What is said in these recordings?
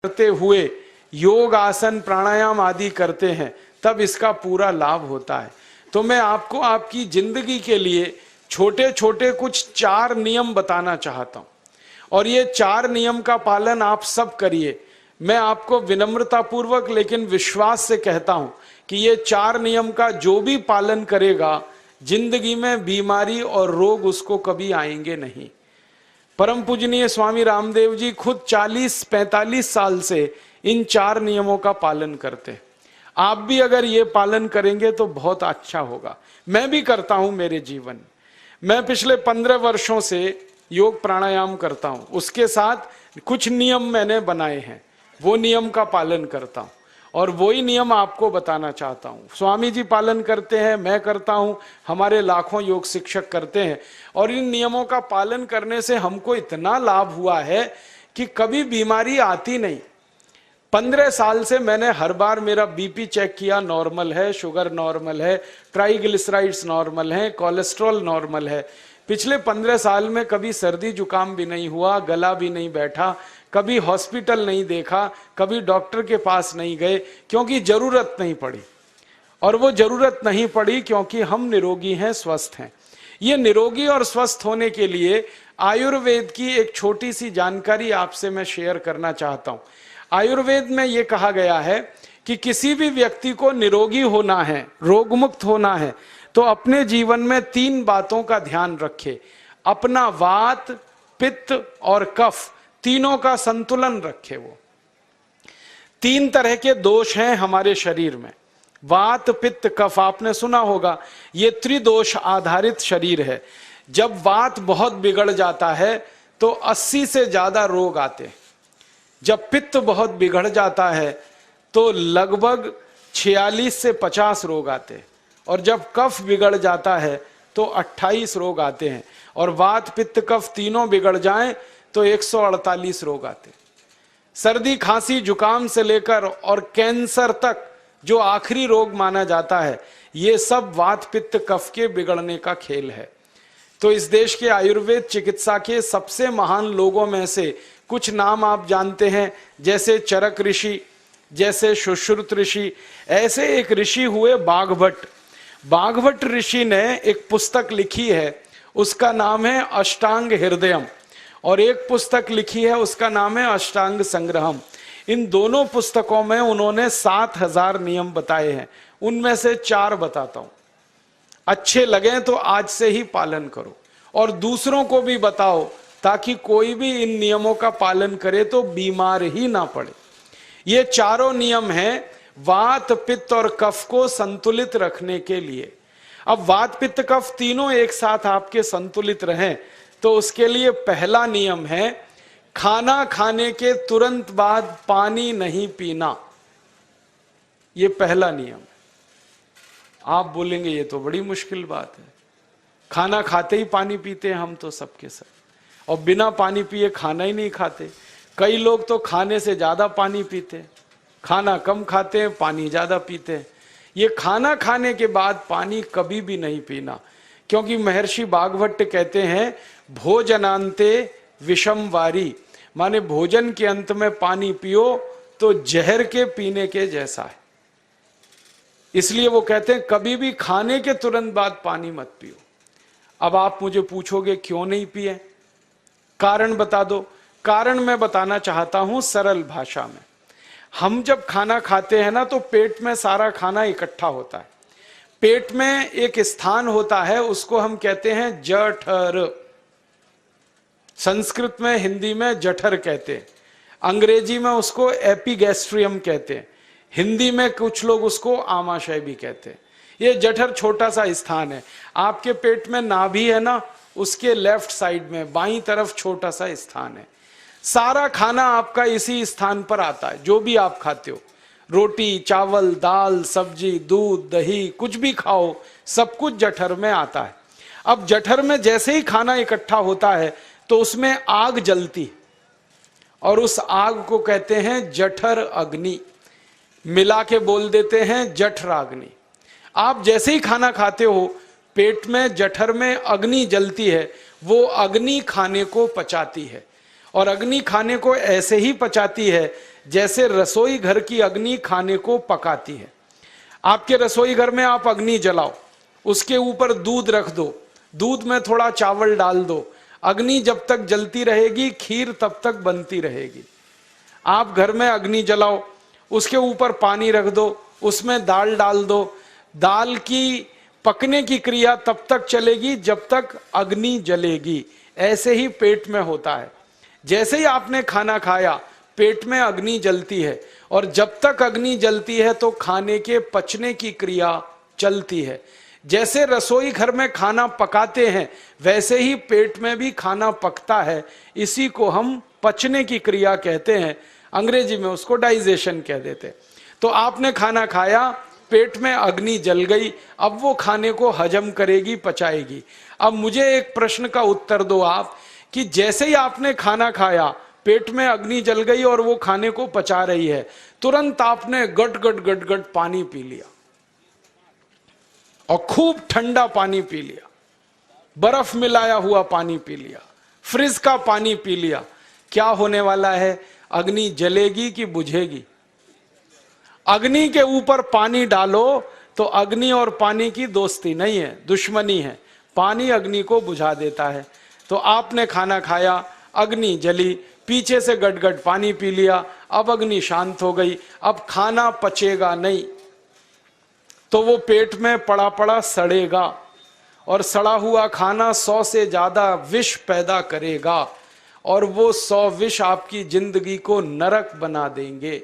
करते हुए योग आसन प्राणायाम आदि करते हैं तब इसका पूरा लाभ होता है। तो मैं आपको आपकी जिंदगी के लिए छोटे छोटे कुछ 4 नियम बताना चाहता हूं और ये 4 नियम का पालन आप सब करिए। मैं आपको विनम्रतापूर्वक लेकिन विश्वास से कहता हूं कि ये 4 नियम का जो भी पालन करेगा जिंदगी में बीमारी और रोग उसको कभी आएंगे नहीं। परम पूजनीय स्वामी रामदेव जी खुद 40-45 साल से इन 4 नियमों का पालन करते हैं। आप भी अगर ये पालन करेंगे तो बहुत अच्छा होगा। मैं भी करता हूं मेरे जीवन में। मैं पिछले 15 वर्षों से योग प्राणायाम करता हूं, उसके साथ कुछ नियम मैंने बनाए हैं, वो नियम का पालन करता हूं और वही नियम आपको बताना चाहता हूं। स्वामी जी पालन करते हैं, मैं करता हूं, हमारे लाखों योग शिक्षक करते हैं और इन नियमों का पालन करने से हमको इतना लाभ हुआ है कि कभी बीमारी आती नहीं। 15 साल से मैंने हर बार मेरा बीपी चेक किया, नॉर्मल है, शुगर नॉर्मल है, ट्राइग्लिसराइड्स नॉर्मल है, कोलेस्ट्रॉल नॉर्मल है। पिछले 15 साल में कभी सर्दी जुकाम भी नहीं हुआ, गला भी नहीं बैठा, कभी हॉस्पिटल नहीं देखा, कभी डॉक्टर के पास नहीं गए, क्योंकि जरूरत नहीं पड़ी। और वो जरूरत नहीं पड़ी क्योंकि हम निरोगी हैं, स्वस्थ हैं। ये निरोगी और स्वस्थ होने के लिए आयुर्वेद की एक छोटी सी जानकारी आपसे मैं शेयर करना चाहता हूं। आयुर्वेद में यह कहा गया है कि किसी भी व्यक्ति को निरोगी होना है, रोग मुक्त होना है, तो अपने जीवन में 3 बातों का ध्यान रखे। अपना वात, पित्त और कफ तीनों का संतुलन रखे। वो 3 तरह के दोष हैं हमारे शरीर में, वात, पित्त, कफ। आपने सुना होगा ये त्रिदोष आधारित शरीर है। जब वात बहुत बिगड़ जाता है तो 80 से ज्यादा रोग आते हैं। जब पित्त बहुत बिगड़ जाता है तो लगभग 46 से 50 रोग आते हैं और जब कफ बिगड़ जाता है तो 28 रोग आते हैं और वात, पित्त, कफ तीनों बिगड़ जाएं तो 148 रोग आते हैं। सर्दी, खांसी, जुकाम से लेकर और कैंसर तक जो आखिरी रोग माना जाता है, ये सब वात, पित्त, कफ के बिगड़ने का खेल है। तो इस देश के आयुर्वेद चिकित्सा के सबसे महान लोगों में से कुछ नाम आप जानते हैं, जैसे चरक ऋषि, जैसे सुश्रुत ऋषि। ऐसे एक ऋषि हुए बाघभट्ट। बाघभट्ट ऋषि ने एक पुस्तक लिखी है, उसका नाम है अष्टांग हृदयम, और एक पुस्तक लिखी है उसका नाम है अष्टांग संग्रहम। इन दोनों पुस्तकों में उन्होंने 7000 नियम बताए हैं। उनमें से 4 बताता हूं, अच्छे लगे तो आज से ही पालन करो और दूसरों को भी बताओ ताकि कोई भी इन नियमों का पालन करे तो बीमार ही ना पड़े। ये 4 नियम हैं वात, पित्त और कफ को संतुलित रखने के लिए। अब वात, पित्त, कफ तीनों एक साथ आपके संतुलित रहें तो उसके लिए पहला नियम है खाना खाने के तुरंत बाद पानी नहीं पीना। ये पहला नियम है। आप बोलेंगे ये तो बड़ी मुश्किल बात है, खाना खाते ही पानी पीते हैं हम तो सबके सब, और बिना पानी पिए खाना ही नहीं खाते। कई लोग तो खाने से ज्यादा पानी पीते, खाना कम खाते हैं, पानी ज्यादा पीते हैं। ये खाना खाने के बाद पानी कभी भी नहीं पीना, क्योंकि महर्षि बाघभट्ट कहते हैं भोजनांते विषम वारी, माने भोजन के अंत में पानी पियो तो जहर के पीने के जैसा है। इसलिए वो कहते हैं कभी भी खाने के तुरंत बाद पानी मत पियो। अब आप मुझे पूछोगे क्यों नहीं पिए, कारण बता दो। कारण मैं बताना चाहता हूं सरल भाषा में। हम जब खाना खाते हैं ना तो पेट में सारा खाना इकट्ठा होता है। पेट में एक स्थान होता है, उसको हम कहते हैं जठर। संस्कृत में, हिंदी में जठर कहते हैं, अंग्रेजी में उसको एपिगैस्ट्रियम कहते हैं, हिंदी में कुछ लोग उसको आमाशय भी कहते हैं। ये जठर छोटा सा स्थान है। आपके पेट में नाभि है ना, उसके लेफ्ट साइड में बाईं तरफ छोटा सा स्थान है। सारा खाना आपका इसी स्थान पर आता है। जो भी आप खाते हो, रोटी, चावल, दाल, सब्जी, दूध, दही, कुछ भी खाओ, सब कुछ जठर में आता है। अब जठर में जैसे ही खाना इकट्ठा होता है तो उसमें आग जलती और उस आग को कहते हैं जठर अग्नि। मिला के बोल देते हैं जठराग्नि। आप जैसे ही खाना खाते हो पेट में, जठर में अग्नि जलती है, वो अग्नि खाने को पचाती है और अग्नि खाने को ऐसे ही पचाती है जैसे रसोई घर की अग्नि खाने को पकाती है। आपके रसोई घर में आप अग्नि जलाओ, उसके ऊपर दूध रख दो, दूध में थोड़ा चावल डाल दो, अग्नि जब तक जलती रहेगी खीर तब तक बनती रहेगी। आप घर में अग्नि जलाओ, उसके ऊपर पानी रख दो, उसमें दाल डाल दो, दाल की पकने की क्रिया तब तक चलेगी जब तक अग्नि जलेगी। ऐसे ही पेट में होता है, जैसे ही आपने खाना खाया पेट में अग्नि जलती है, और जब तक अग्नि जलती है तो खाने के पचने की क्रिया चलती है। जैसे रसोई घर में खाना पकाते हैं वैसे ही पेट में भी खाना पकता है, इसी को हम पचने की क्रिया कहते हैं, अंग्रेजी में उसको डाइजेशन कह देते हैं। तो आपने खाना खाया, पेट में अग्नि जल गई, अब वो खाने को हजम करेगी, पचाएगी। अब मुझे एक प्रश्न का उत्तर दो आप, कि जैसे ही आपने खाना खाया पेट में अग्नि जल गई और वो खाने को पचा रही है, तुरंत आपने गट गट गट गट पानी पी लिया और खूब ठंडा पानी पी लिया, बर्फ मिलाया हुआ पानी पी लिया, फ्रिज का पानी पी लिया, क्या होने वाला है? अग्नि जलेगी कि बुझेगी? अग्नि के ऊपर पानी डालो तो अग्नि और पानी की दोस्ती नहीं है, दुश्मनी है, पानी अग्नि को बुझा देता है। तो आपने खाना खाया, अग्नि जली, पीछे से गटगट पानी पी लिया, अब अग्नि शांत हो गई, अब खाना पचेगा नहीं, तो वो पेट में पड़ा पड़ा सड़ेगा, और सड़ा हुआ खाना 100 से ज्यादा विष पैदा करेगा, और वो 100 विष आपकी जिंदगी को नरक बना देंगे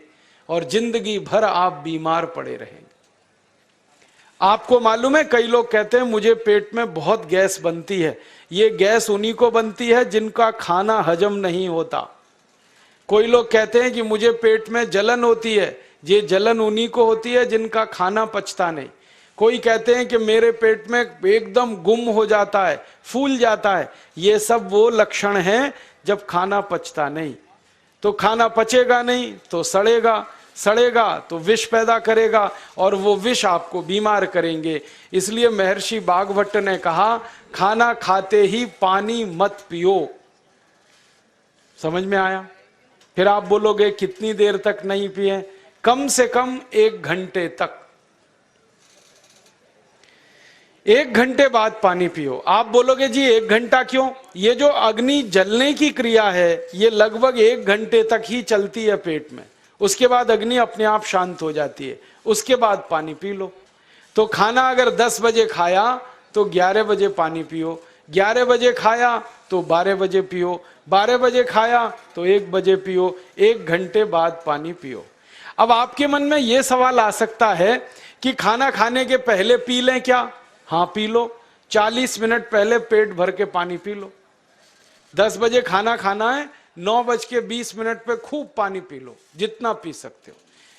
और जिंदगी भर आप बीमार पड़े रहेंगे। आपको मालूम है, कई लोग कहते हैं मुझे पेट में बहुत गैस बनती है। ये गैस उन्हीं को बनती है जिनका खाना हजम नहीं होता। कोई लोग कहते हैं कि मुझे पेट में जलन होती है, ये जलन उन्हीं को होती है जिनका खाना पचता नहीं। कोई कहते हैं कि मेरे पेट में एकदम गुम हो जाता है, फूल जाता है, ये सब वो लक्षण हैं जब खाना पचता नहीं। तो खाना पचेगा नहीं तो सड़ेगा, सड़ेगा तो विष पैदा करेगा, और वो विष आपको बीमार करेंगे। इसलिए महर्षि भागवत ने कहा, खाना खाते ही पानी मत पियो। समझ में आया? फिर आप बोलोगे कितनी देर तक नहीं पिए? कम से कम 1 घंटे तक। 1 घंटे बाद पानी पियो। आप बोलोगे जी 1 घंटा क्यों? ये जो अग्नि जलने की क्रिया है ये लगभग 1 घंटे तक ही चलती है पेट में, उसके बाद अग्नि अपने आप शांत हो जाती है, उसके बाद पानी पी लो। तो खाना अगर 10 बजे खाया तो 11 बजे पानी पियो, 11 बजे खाया तो 12 बजे पियो, 12 बजे खाया तो 1 बजे पियो, 1 घंटे बाद पानी पियो। अब आपके मन में यह सवाल आ सकता है कि खाना खाने के पहले पी लें क्या? हाँ पी लो, 40 मिनट पहले पेट भर के पानी पी लो। 10 बजे खाना खाना है, 9:20 पे खूब पानी पी लो, जितना पी सकते हो।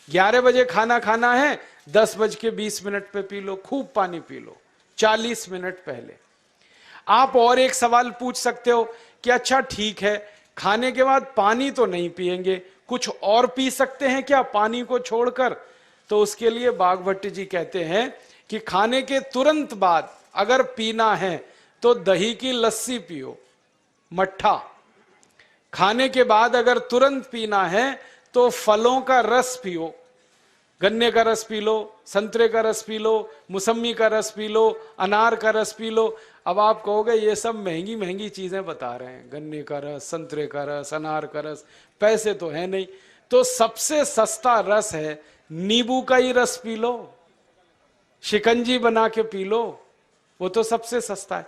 11 बजे खाना खाना है, 10:20 पे पी लो, खूब पानी पी लो, 40 मिनट पहले। आप और एक सवाल पूछ सकते हो कि अच्छा ठीक है, खाने के बाद पानी तो नहीं पिएंगे, कुछ और पी सकते हैं क्या पानी को छोड़कर? तो उसके लिए भागवत जी कहते हैं कि खाने के तुरंत बाद अगर पीना है तो दही की लस्सी पियो, मट्ठा। खाने के बाद अगर तुरंत पीना है तो फलों का रस पियो, गन्ने का रस पी लो, संतरे का रस पी लो, मौसमी का रस पी लो, अनार का रस पी लो। अब आप कहोगे ये सब महंगी महंगी चीजें बता रहे हैं, गन्ने का रस, संतरे का रस, अनार का रस, पैसे तो है नहीं। तो सबसे सस्ता रस है नींबू का ही रस पी लो, शिकंजी बना के पी लो, वो तो सबसे सस्ता है।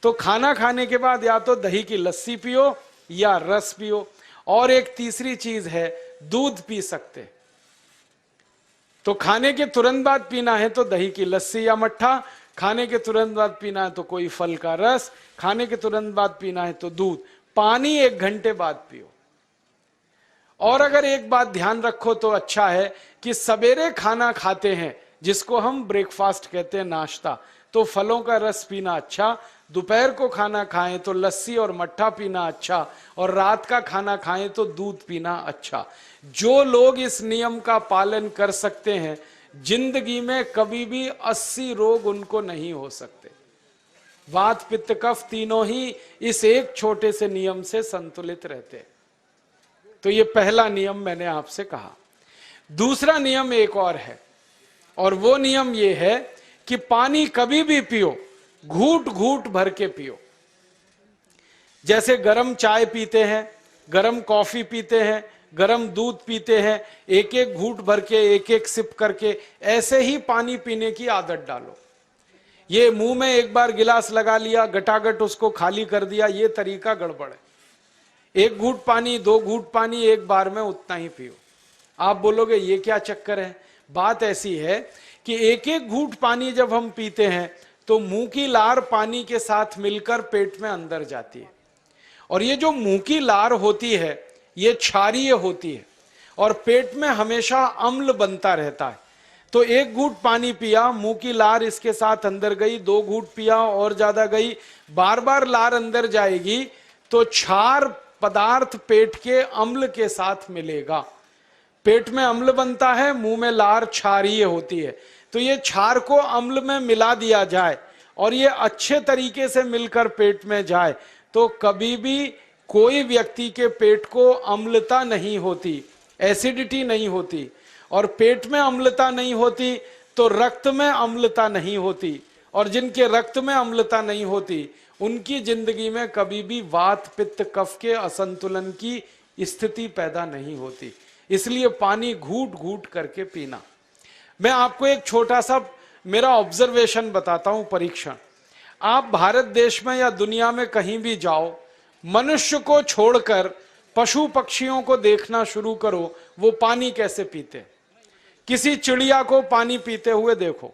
तो खाना खाने के बाद या तो दही की लस्सी पियो या रस पियो। और एक तीसरी चीज है, दूध पी सकते। तो खाने के तुरंत बाद पीना है तो दही की लस्सी या मट्ठा, खाने के तुरंत बाद पीना है तो कोई फल का रस, खाने के तुरंत बाद पीना है तो दूध। पानी 1 घंटे बाद पियो। और अगर एक बात ध्यान रखो तो अच्छा है कि सवेरे खाना खाते हैं जिसको हम ब्रेकफास्ट कहते हैं, नाश्ता, तो फलों का रस पीना अच्छा, दोपहर को खाना खाएं तो लस्सी और मट्ठा पीना अच्छा, और रात का खाना खाएं तो दूध पीना अच्छा। जो लोग इस नियम का पालन कर सकते हैं जिंदगी में कभी भी 80 रोग उनको नहीं हो सकते। वात पित्त कफ तीनों ही इस एक छोटे से नियम से संतुलित रहते हैं। तो ये पहला नियम मैंने आपसे कहा। दूसरा नियम एक और है, और वो नियम ये है कि पानी कभी भी पियो, घूट घूट भर के पियो। जैसे गरम चाय पीते हैं, गरम कॉफी पीते हैं, गरम दूध पीते हैं, एक एक घूट भर के, एक एक सिप करके, ऐसे ही पानी पीने की आदत डालो। ये मुंह में एक बार गिलास लगा लिया, गटागट उसको खाली कर दिया, ये तरीका गड़बड़ है। एक घूट पानी, दो घूट पानी एक बार में उतना ही पियो। आप बोलोगे ये क्या चक्कर है? बात ऐसी है कि एक एक घूट पानी जब हम पीते हैं तो मुंह की लार पानी के साथ मिलकर पेट में अंदर जाती है, और ये जो मुंह की लार होती है ये क्षारीय होती है, और पेट में हमेशा अम्ल बनता रहता है। तो एक घूट पानी पिया, मुंह की लार इसके साथ अंदर गई, दो घूट पिया और ज्यादा गई, बार बार लार अंदर जाएगी तो क्षार पदार्थ पेट के अम्ल के साथ मिलेगा। पेट में अम्ल बनता है, मुंह में लार क्षारीय होती है। तो ये क्षार को अम्ल में मिला दिया जाए और ये अच्छे तरीके से मिलकर पेट में जाए तो कभी भी कोई व्यक्ति के पेट को अम्लता नहीं होती, एसिडिटी नहीं होती। और पेट में अम्लता नहीं होती तो रक्त में अम्लता नहीं होती, और जिनके रक्त में अम्लता नहीं होती उनकी जिंदगी में कभी भी वात पित्त कफ के असंतुलन की स्थिति पैदा नहीं होती। इसलिए पानी घूट घूट करके पीना। मैं आपको एक छोटा सा मेरा ऑब्जर्वेशन बताता हूं, परीक्षण। आप भारत देश में या दुनिया में कहीं भी जाओ, मनुष्य को छोड़कर पशु पक्षियों को देखना शुरू करो, वो पानी कैसे पीते। किसी चिड़िया को पानी पीते हुए देखो,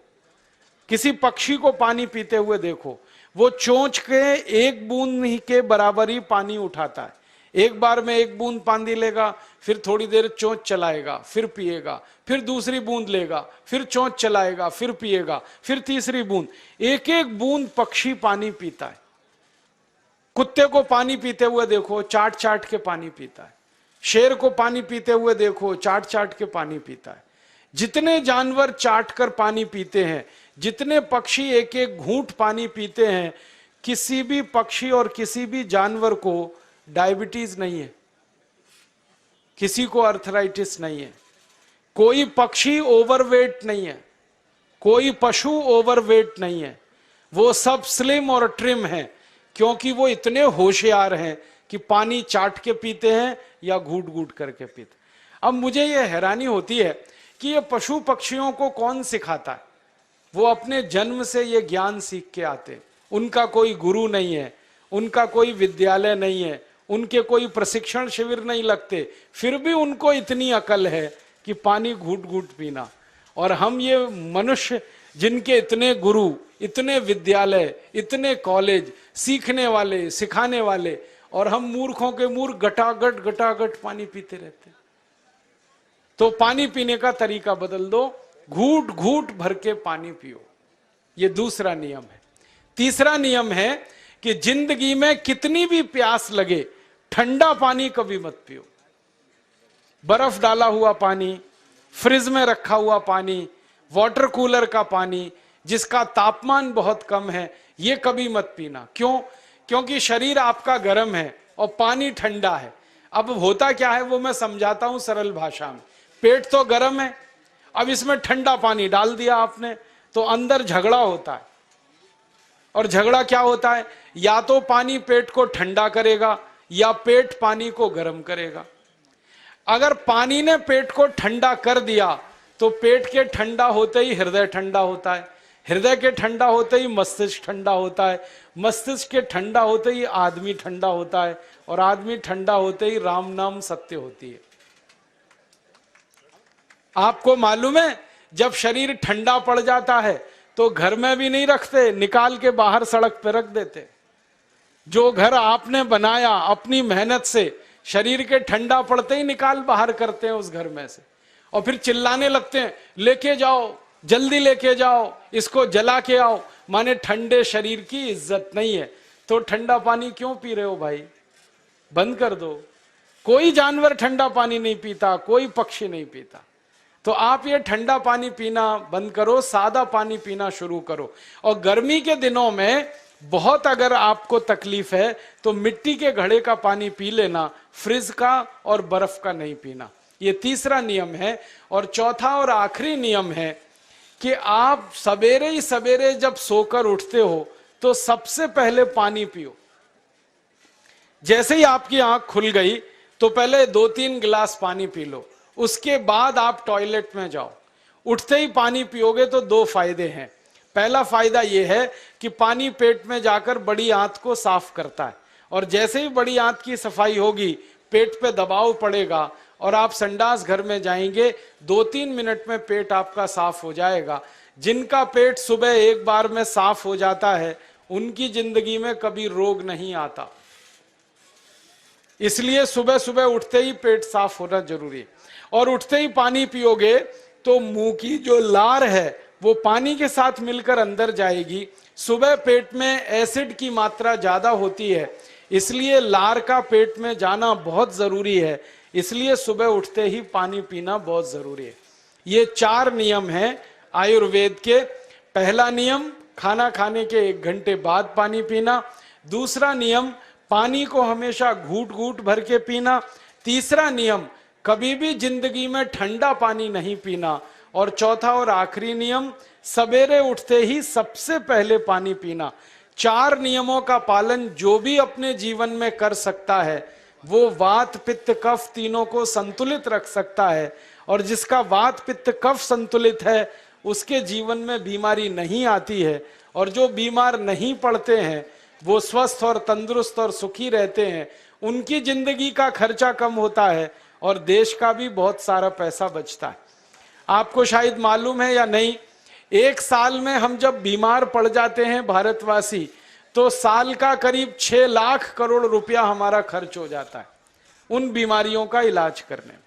किसी पक्षी को पानी पीते हुए देखो, वो चोंच के एक बूंद ही के बराबर ही पानी उठाता है। एक बार में एक बूंद पानी लेगा, फिर थोड़ी देर चोंच चलाएगा, फिर पिएगा, फिर दूसरी बूंद लेगा, फिर चोंच चलाएगा, फिर पिएगा, फिर तीसरी बूंद। एक एक बूंद पक्षी पानी पीता है। कुत्ते को पानी पीते हुए देखो, चाट चाट के पानी पीता है। शेर को पानी पीते हुए देखो, चाट चाट के पानी पीता है। जितने जानवर चाट कर पानी पीते हैं, जितने पक्षी एक एक घूंट पानी पीते हैं, किसी भी पक्षी और किसी भी जानवर को डायबिटीज नहीं है, किसी को अर्थराइटिस नहीं है, कोई पक्षी ओवरवेट नहीं है, कोई पशु ओवरवेट नहीं है। वो सब स्लिम और ट्रिम हैं, क्योंकि वो इतने होशियार हैं कि पानी चाट के पीते हैं या घूट घूट करके पीते। अब मुझे ये हैरानी होती है कि ये पशु पक्षियों को कौन सिखाता है? वो अपने जन्म से ये ज्ञान सीख के आते। उनका कोई गुरु नहीं है, उनका कोई विद्यालय नहीं है, उनके कोई प्रशिक्षण शिविर नहीं लगते, फिर भी उनको इतनी अकल है कि पानी घूट घूट पीना। और हम ये मनुष्य जिनके इतने गुरु, इतने विद्यालय, इतने कॉलेज, सीखने वाले, सिखाने वाले, और हम मूर्खों के मूर्ख गटागट गटागट पानी पीते रहते। तो पानी पीने का तरीका बदल दो, घूट घूट भर के पानी पियो। ये दूसरा नियम है। तीसरा नियम है कि जिंदगी में कितनी भी प्यास लगे, ठंडा पानी कभी मत पियो। बर्फ डाला हुआ पानी, फ्रिज में रखा हुआ पानी, वाटर कूलर का पानी जिसका तापमान बहुत कम है, ये कभी मत पीना। क्यों? क्योंकि शरीर आपका गर्म है और पानी ठंडा है। अब होता क्या है वो मैं समझाता हूं सरल भाषा में। पेट तो गर्म है, अब इसमें ठंडा पानी डाल दिया आपने, तो अंदर झगड़ा होता है। और झगड़ा क्या होता है? या तो पानी पेट को ठंडा करेगा या पेट पानी को गर्म करेगा। अगर पानी ने पेट को ठंडा कर दिया तो पेट के ठंडा होते ही हृदय ठंडा होता है, हृदय के ठंडा होते ही मस्तिष्क ठंडा होता है, मस्तिष्क के ठंडा होते ही आदमी ठंडा होता है, और आदमी ठंडा होते ही राम नाम सत्य होती है। आपको मालूम है, जब शरीर ठंडा पड़ जाता है तो घर में भी नहीं रखते, निकाल के बाहर सड़क पर रख देते। जो घर आपने बनाया अपनी मेहनत से, शरीर के ठंडा पड़ते ही निकाल बाहर करते हैं उस घर में से, और फिर चिल्लाने लगते हैं, लेके जाओ, जल्दी लेके जाओ, इसको जला के आओ। माने ठंडे शरीर की इज्जत नहीं है। तो ठंडा पानी क्यों पी रहे हो भाई? बंद कर दो। कोई जानवर ठंडा पानी नहीं पीता, कोई पक्षी नहीं पीता। तो आप ये ठंडा पानी पीना बंद करो, सादा पानी पीना शुरू करो। और गर्मी के दिनों में बहुत अगर आपको तकलीफ है तो मिट्टी के घड़े का पानी पी लेना, फ्रिज का और बर्फ का नहीं पीना। ये तीसरा नियम है। और चौथा और आखिरी नियम है कि आप सवेरे ही सवेरे जब सोकर उठते हो तो सबसे पहले पानी पियो। जैसे ही आपकी आंख खुल गई तो पहले 2-3 गिलास पानी पी लो, उसके बाद आप टॉयलेट में जाओ। उठते ही पानी पियोगे तो 2 फायदे हैं। पहला फायदा यह है कि पानी पेट में जाकर बड़ी आंत को साफ करता है, और जैसे ही बड़ी आंत की सफाई होगी पेट पे दबाव पड़ेगा और आप संडास घर में जाएंगे, 2-3 मिनट में पेट आपका साफ हो जाएगा। जिनका पेट सुबह एक बार में साफ हो जाता है उनकी जिंदगी में कभी रोग नहीं आता। इसलिए सुबह सुबह उठते ही पेट साफ होना जरूरी है। और उठते ही पानी पियोगे तो मुंह की जो लार है वो पानी के साथ मिलकर अंदर जाएगी। सुबह पेट में एसिड की मात्रा ज्यादा होती है, इसलिए लार का पेट में जाना बहुत जरूरी है। इसलिए सुबह उठते ही पानी पीना बहुत जरूरी है। ये 4 नियम हैं आयुर्वेद के। पहला नियम, खाना खाने के 1 घंटे बाद पानी पीना। दूसरा नियम, पानी को हमेशा घूट घूट भर के पीना। तीसरा नियम, कभी भी जिंदगी में ठंडा पानी नहीं पीना। और चौथा और आखिरी नियम, सवेरे उठते ही सबसे पहले पानी पीना। 4 नियमों का पालन जो भी अपने जीवन में कर सकता है वो वात पित्त कफ तीनों को संतुलित रख सकता है। और जिसका वात पित्त कफ संतुलित है उसके जीवन में बीमारी नहीं आती है। और जो बीमार नहीं पड़ते हैं वो स्वस्थ और तंदुरुस्त और सुखी रहते हैं। उनकी जिंदगी का खर्चा कम होता है और देश का भी बहुत सारा पैसा बचता है। आपको शायद मालूम है या नहीं, 1 साल में हम जब बीमार पड़ जाते हैं भारतवासी तो साल का करीब 6 लाख करोड़ रुपया हमारा खर्च हो जाता है उन बीमारियों का इलाज करने में।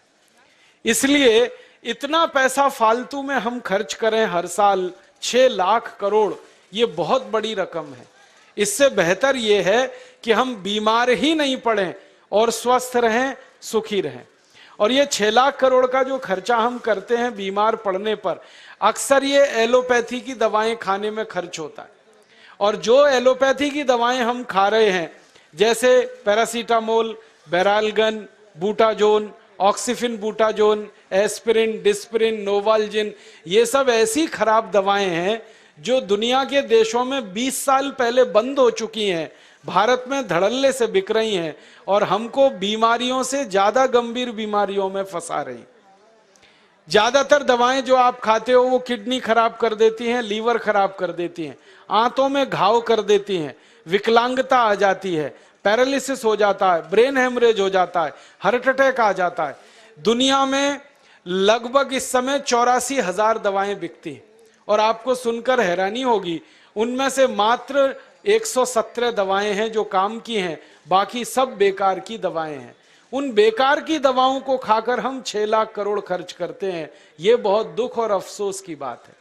इसलिए इतना पैसा फालतू में हम खर्च करें हर साल 6 लाख करोड़, ये बहुत बड़ी रकम है। इससे बेहतर यह है कि हम बीमार ही नहीं पड़ें और स्वस्थ रहें, सुखी रहें। और ये 6 लाख करोड़ का जो खर्चा हम करते हैं बीमार पड़ने पर, अक्सर ये एलोपैथी की दवाएं खाने में खर्च होता है। और जो एलोपैथी की दवाएं हम खा रहे हैं जैसे paracetamol, Baralgan, Butazone, oxyphenbutazone, aspirin, Disprin, Novalgin, ये सब ऐसी खराब दवाएं हैं जो दुनिया के देशों में 20 साल पहले बंद हो चुकी हैं, भारत में धड़ल्ले से बिक रही हैं और हमको बीमारियों से ज्यादा गंभीर बीमारियों में फंसा रही। ज्यादातर दवाएं जो आप खाते हो वो किडनी खराब कर देती हैं, लीवर खराब कर देती हैं, आंतों में घाव कर देती हैं, विकलांगता आ जाती है, पैरालिसिस हो जाता है, ब्रेन हेमरेज हो जाता है, हार्ट अटैक आ जाता है। दुनिया में लगभग इस समय 84,000 दवाएं बिकती हैं और आपको सुनकर हैरानी होगी, उनमें से मात्र 117 दवाएं हैं जो काम की हैं, बाकी सब बेकार की दवाएं हैं। उन बेकार की दवाओं को खाकर हम 6 लाख करोड़ खर्च करते हैं। ये बहुत दुख और अफसोस की बात है।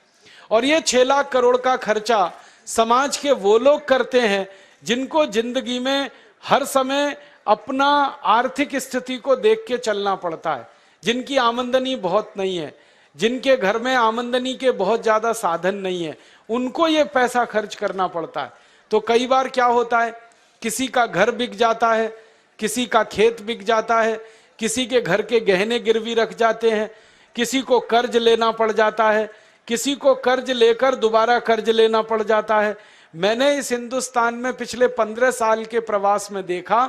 और ये 6 लाख करोड़ का खर्चा समाज के वो लोग करते हैं जिनको जिंदगी में हर समय अपना आर्थिक स्थिति को देख के चलना पड़ता है, जिनकी आमदनी बहुत नहीं है, जिनके घर में आमदनी के बहुत ज्यादा साधन नहीं है, उनको ये पैसा खर्च करना पड़ता है। तो कई बार क्या होता है, किसी का घर बिक जाता है, किसी का खेत बिक जाता है, किसी के घर के गहने गिरवी रख जाते हैं, किसी को कर्ज लेना पड़ जाता है, किसी को कर्ज लेकर दोबारा कर्ज लेना पड़ जाता है। मैंने इस हिंदुस्तान में पिछले 15 साल के प्रवास में देखा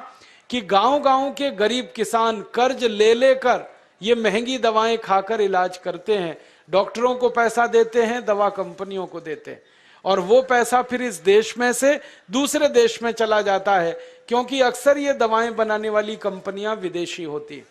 कि गांव-गांव के गरीब किसान कर्ज ले लेकर ये महंगी दवाएं खाकर इलाज करते हैं, डॉक्टरों को पैसा देते हैं, दवा कंपनियों को देते हैं, और वो पैसा फिर इस देश में से दूसरे देश में चला जाता है, क्योंकि अक्सर ये दवाएं बनाने वाली कंपनियां विदेशी होती हैं।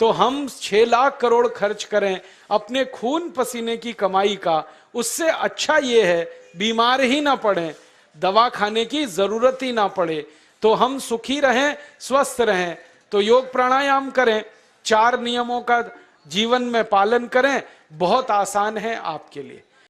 तो हम 6 लाख करोड़ खर्च करें अपने खून पसीने की कमाई का, उससे अच्छा ये है बीमार ही ना पड़े, दवा खाने की जरूरत ही ना पड़े, तो हम सुखी रहें, स्वस्थ रहें। तो योग प्राणायाम करें, 4 नियमों का जीवन में पालन करें, बहुत आसान है आपके लिए।